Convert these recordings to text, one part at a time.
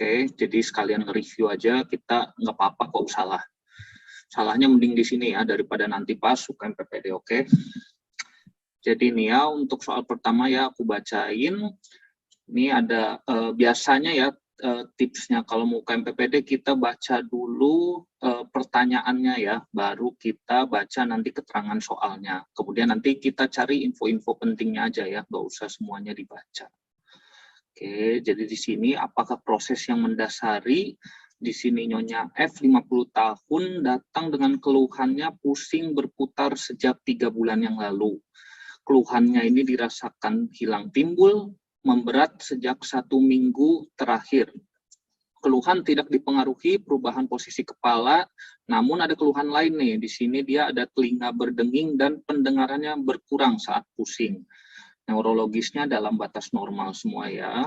Oke, jadi sekalian nge-review aja, kita nggak apa-apa kok salah. Salahnya mending di sini ya, daripada nanti pas UKM-PPD, oke. Jadi nih ya, untuk soal pertama ya aku bacain. Ini ada biasanya ya tipsnya kalau mau UKM-PPD kita baca dulu pertanyaannya ya, baru kita baca nanti keterangan soalnya. Kemudian nanti kita cari info-info pentingnya aja ya, nggak usah semuanya dibaca. Oke, jadi di sini apakah proses yang mendasari? Di sini Nyonya F 50 tahun datang dengan keluhannya pusing berputar sejak 3 bulan yang lalu. Keluhannya ini dirasakan hilang timbul, memberat sejak 1 minggu terakhir. Keluhan tidak dipengaruhi perubahan posisi kepala, namun ada keluhan lain nih. Di sini dia ada telinga berdenging dan pendengarannya berkurang saat pusing. Neurologisnya dalam batas normal semua ya.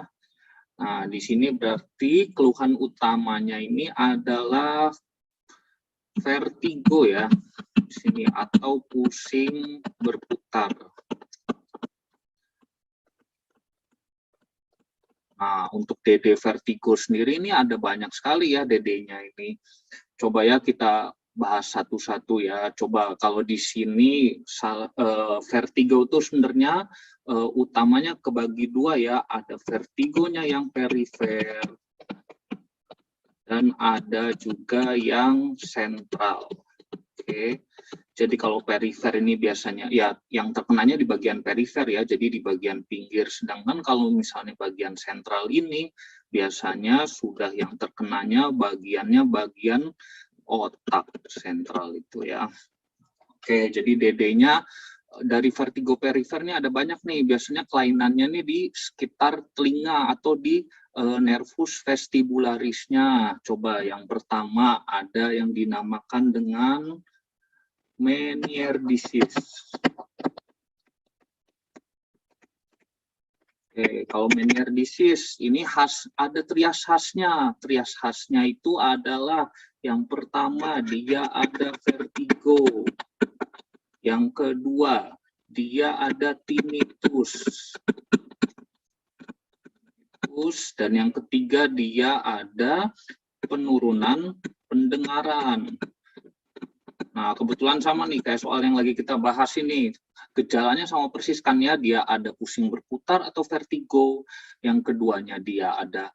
Nah, di sini berarti keluhan utamanya ini adalah vertigo ya. Di sini atau pusing berputar. Nah, untuk DD vertigo sendiri ini ada banyak sekali ya DD-nya ini. Coba ya kita bahas satu-satu ya. Coba kalau di sini vertigo itu sebenarnya utamanya kebagi dua ya. Ada vertigonya yang perifer dan ada juga yang sentral. Oke. Jadi kalau perifer ini biasanya ya yang terkenanya di bagian perifer ya, jadi di bagian pinggir. Sedangkan kalau misalnya bagian sentral ini biasanya sudah yang terkenanya bagiannya bagian otak sentral itu ya. Oke, jadi DD-nya dari vertigo perifer ini ada banyak nih. Biasanya kelainannya nih di sekitar telinga atau di nervus vestibularisnya. Coba yang pertama ada yang dinamakan dengan Meniere disease. Oke, kalau Meniere disease ini ada trias khasnya. Trias khasnya itu adalah yang pertama dia ada vertigo. Yang kedua dia ada tinnitus. Dan yang ketiga dia ada penurunan pendengaran. Nah, kebetulan sama nih, kayak soal yang lagi kita bahas ini. Gejalanya sama persis kan ya, dia ada pusing berputar atau vertigo. Yang keduanya dia ada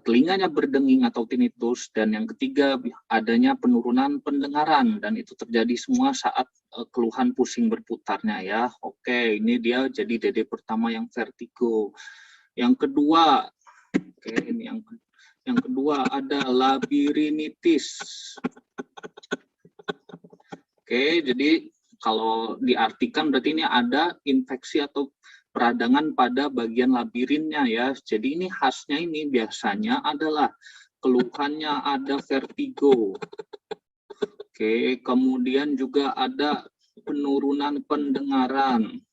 telinganya berdenging atau tinnitus. Dan yang ketiga adanya penurunan pendengaran. Dan itu terjadi semua saat keluhan pusing berputarnya ya. Oke, ini dia jadi DD pertama yang vertigo. Yang kedua, oke, ini yang kedua ada labirinitis. Oke, jadi kalau diartikan berarti ini ada infeksi atau peradangan pada bagian labirinnya ya. Jadi ini khasnya ini biasanya adalah keluhannya ada vertigo. Oke, kemudian juga ada penurunan pendengaran.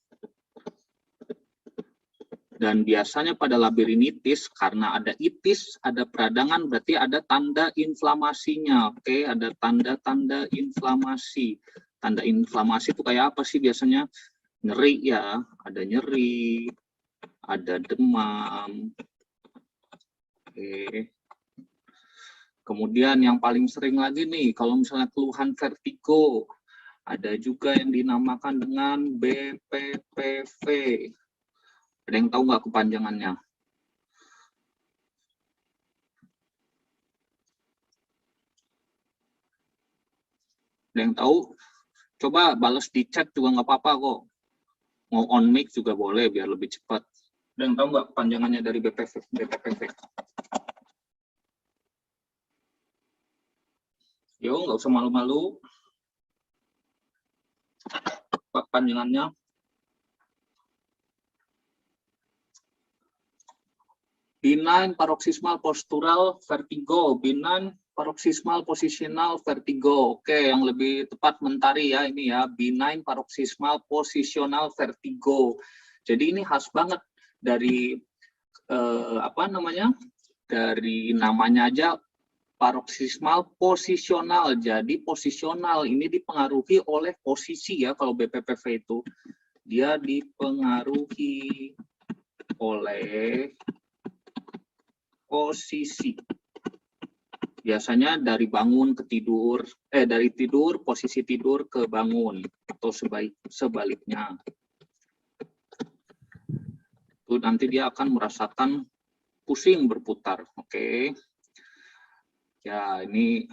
Dan biasanya pada labirinitis, karena ada itis, ada peradangan, berarti ada tanda inflamasinya. Oke, ada tanda-tanda inflamasi. Tanda inflamasi itu kayak apa sih biasanya? Nyeri ya, ada nyeri, ada demam. Oke. Kemudian yang paling sering lagi nih, kalau misalnya keluhan vertigo, ada juga yang dinamakan dengan BPPV. Ada yang tahu nggak kepanjangannya? Ada yang tahu? Coba balas di chat juga nggak apa-apa kok. Mau on mic juga boleh biar lebih cepat. Ada yang tahu nggak kepanjangannya dari BPPV? Yo, nggak usah malu-malu. Kepanjangannya. Benign paroxysmal postural vertigo, benign paroxysmal positional vertigo. Oke, yang lebih tepat mentari ya ini ya, benign paroxysmal positional vertigo. Jadi ini khas banget dari apa namanya? Dari namanya aja paroxysmal posisional. Jadi posisional ini dipengaruhi oleh posisi ya kalau BPPV itu. Dia dipengaruhi oleh posisi. Biasanya dari bangun ke tidur, dari tidur, posisi tidur ke bangun, atau sebaliknya. Itu nanti dia akan merasakan pusing berputar, oke. Ya, ini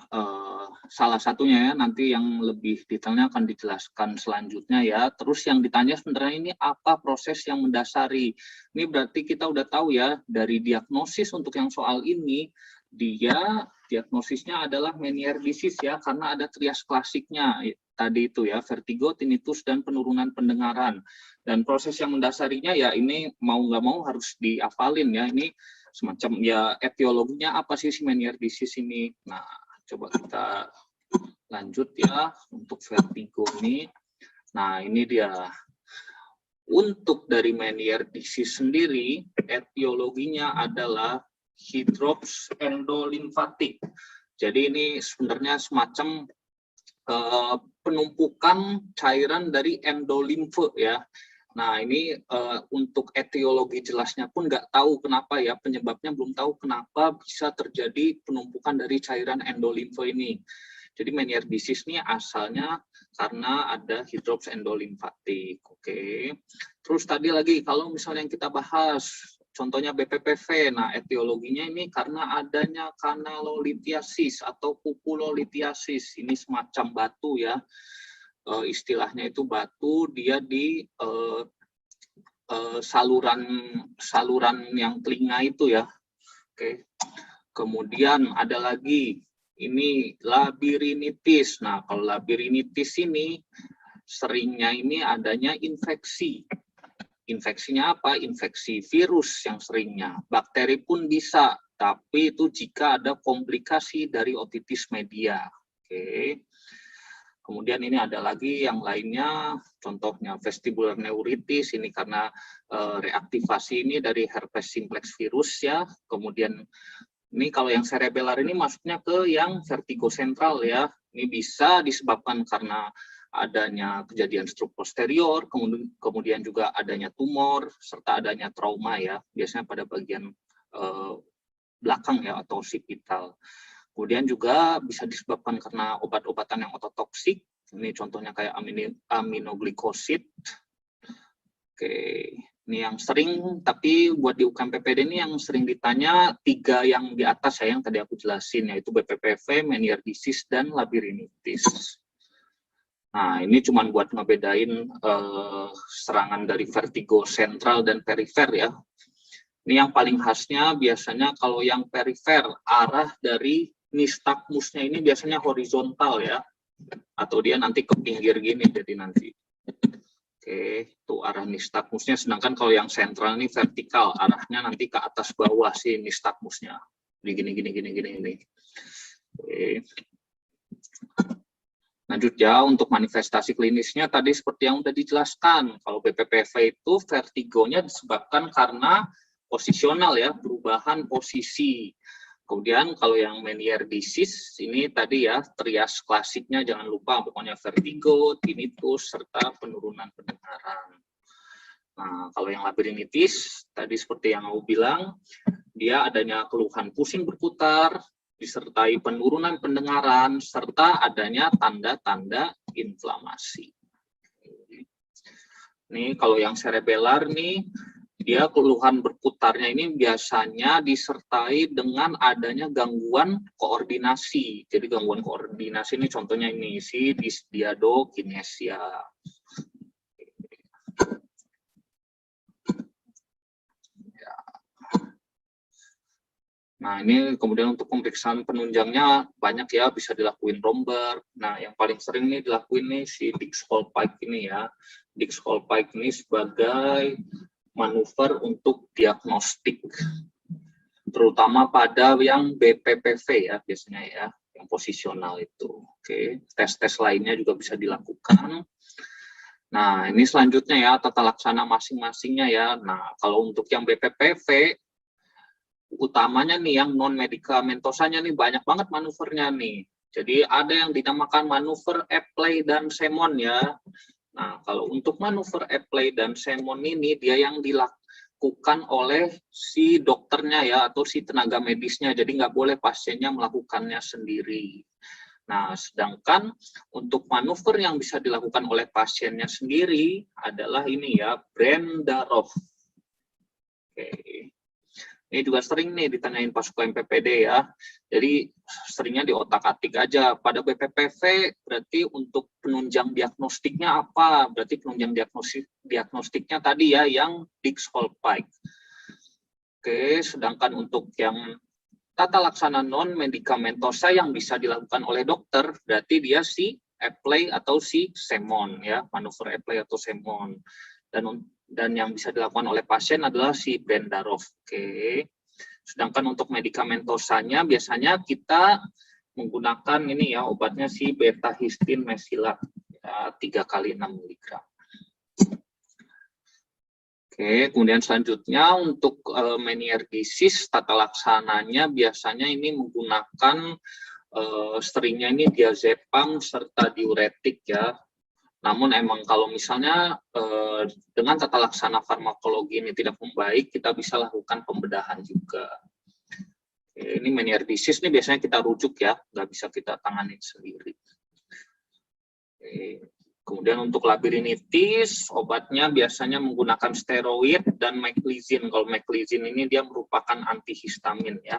salah satunya ya, nanti yang lebih detailnya akan dijelaskan selanjutnya ya. Terus yang ditanya sebenarnya ini apa proses yang mendasari. Ini berarti kita udah tahu ya, dari diagnosis untuk yang soal ini, dia diagnosisnya adalah Meniere disease ya, karena ada trias klasiknya tadi itu ya, vertigo, tinnitus, dan penurunan pendengaran. Dan proses yang mendasarinya ya ini mau nggak mau harus dihafalin ya, ini semacam ya etiologinya apa sih si Meniere disease ini. Nah, coba kita lanjut ya untuk vertigo ini. Nah, ini dia. Untuk dari Meniere disease sendiri, etiologinya adalah hidrops endolimfatik. Jadi ini sebenarnya semacam penumpukan cairan dari endolimfe ya. Nah ini untuk etiologi jelasnya pun nggak tahu kenapa ya, penyebabnya belum tahu kenapa bisa terjadi penumpukan dari cairan endolimfe ini. Jadi Meniere disease ini asalnya karena ada hidrops endolimfatik. Oke. Terus tadi lagi kalau misalnya yang kita bahas, contohnya BPPV, nah etiologinya ini karena adanya kanalolithiasis atau pupulolithiasis, ini semacam batu ya, istilahnya itu batu, dia di saluran yang telinga itu ya. Oke. Kemudian ada lagi, ini labirinitis. Nah kalau labirinitis ini seringnya ini adanya infeksi. Infeksinya apa? Infeksi virus yang seringnya. Bakteri pun bisa, tapi itu jika ada komplikasi dari otitis media. Oke. Kemudian ini ada lagi yang lainnya, contohnya vestibular neuritis, ini karena reaktivasi ini dari herpes simplex virus ya. Kemudian ini kalau yang cerebellar ini masuknya ke yang vertigo sentral ya. Ini bisa disebabkan karena adanya kejadian stroke posterior, kemudian juga adanya tumor, serta adanya trauma ya, biasanya pada bagian belakang ya, atau occipital. Kemudian juga bisa disebabkan karena obat-obatan yang ototoksik, ini contohnya kayak aminoglycosid. Oke, ini yang sering, tapi buat di UKM PPD ini yang sering ditanya 3 yang di atas ya, yang tadi aku jelasin, yaitu BPPV, Meniere disease, dan labirinitis. Nah, ini cuma buat ngebedain serangan dari vertigo sentral dan perifer ya. Ini yang paling khasnya biasanya kalau yang perifer, arah dari nistagmusnya ini biasanya horizontal ya. Atau dia nanti ke pinggir gini, jadi nanti. Oke, itu arah nistagmusnya. Sedangkan kalau yang sentral ini vertikal, arahnya nanti ke atas bawah sih nistagmusnya. Gini. Oke. Lanjut ya, untuk manifestasi klinisnya tadi seperti yang sudah dijelaskan. Kalau BPPV itu vertigonya disebabkan karena posisional ya, perubahan posisi. Kemudian kalau yang Meniere disease ini tadi ya, trias klasiknya jangan lupa, pokoknya vertigo, tinnitus, serta penurunan pendengaran. Nah, kalau yang labirinitis tadi seperti yang aku bilang, dia adanya keluhan pusing berputar, disertai penurunan pendengaran, serta adanya tanda-tanda inflamasi. Nih, kalau yang cerebellar nih, dia keluhan berputarnya ini biasanya disertai dengan adanya gangguan koordinasi. Jadi gangguan koordinasi ini contohnya ini, si dysdiadokinesia. Nah, ini kemudian untuk pemeriksaan penunjangnya banyak ya, bisa dilakuin Romberg. Nah, yang paling sering nih dilakuin nih si Dix-Hallpike ini ya. Dix-Hallpike ini sebagai manuver untuk diagnostik, terutama pada yang BPPV ya biasanya ya, yang posisional itu. Oke, tes-tes lainnya juga bisa dilakukan. Nah, ini selanjutnya ya, tata laksana masing-masingnya ya. Nah, kalau untuk yang BPPV, utamanya nih yang non-medikamentosanya nih banyak banget manuvernya nih. Jadi ada yang dinamakan manuver Epley dan Semon ya. Nah, kalau untuk manuver Epley dan Semon ini dia yang dilakukan oleh si dokter dokternya ya, atau si tenaga medisnya. Jadi nggak boleh pasiennya melakukannya sendiri. Nah, sedangkan untuk manuver yang bisa dilakukan oleh pasiennya sendiri adalah ini ya, Brendarov. Oke. Ini juga sering nih ditanyain pas ke MPPD ya. Jadi seringnya di otak-atik aja. Pada BPPV berarti untuk penunjang diagnostiknya apa? Berarti penunjang diagnostiknya tadi ya yang Dix-Hallpike. Oke, sedangkan untuk yang tata laksana non medikamentosa yang bisa dilakukan oleh dokter, berarti dia si Apley atau si Semon ya, manuver Apley atau Semon. Dan yang bisa dilakukan oleh pasien adalah si Brendarov. Oke. Sedangkan untuk medikamentosanya biasanya kita menggunakan ini ya, obatnya si beta histin mesilat ya, 3 kali 6 mg. Oke, kemudian selanjutnya untuk meniergisis tata laksananya biasanya ini menggunakan seringnya ini diazepam serta diuretik ya. Namun emang kalau misalnya dengan tata laksana farmakologi ini tidak membaik, kita bisa lakukan pembedahan juga. Ini meniergisis ini biasanya kita rujuk ya, nggak bisa kita tangani sendiri. Kemudian untuk labirinitis, obatnya biasanya menggunakan steroid dan meklizin. Kalau meklizin ini dia merupakan antihistamin ya.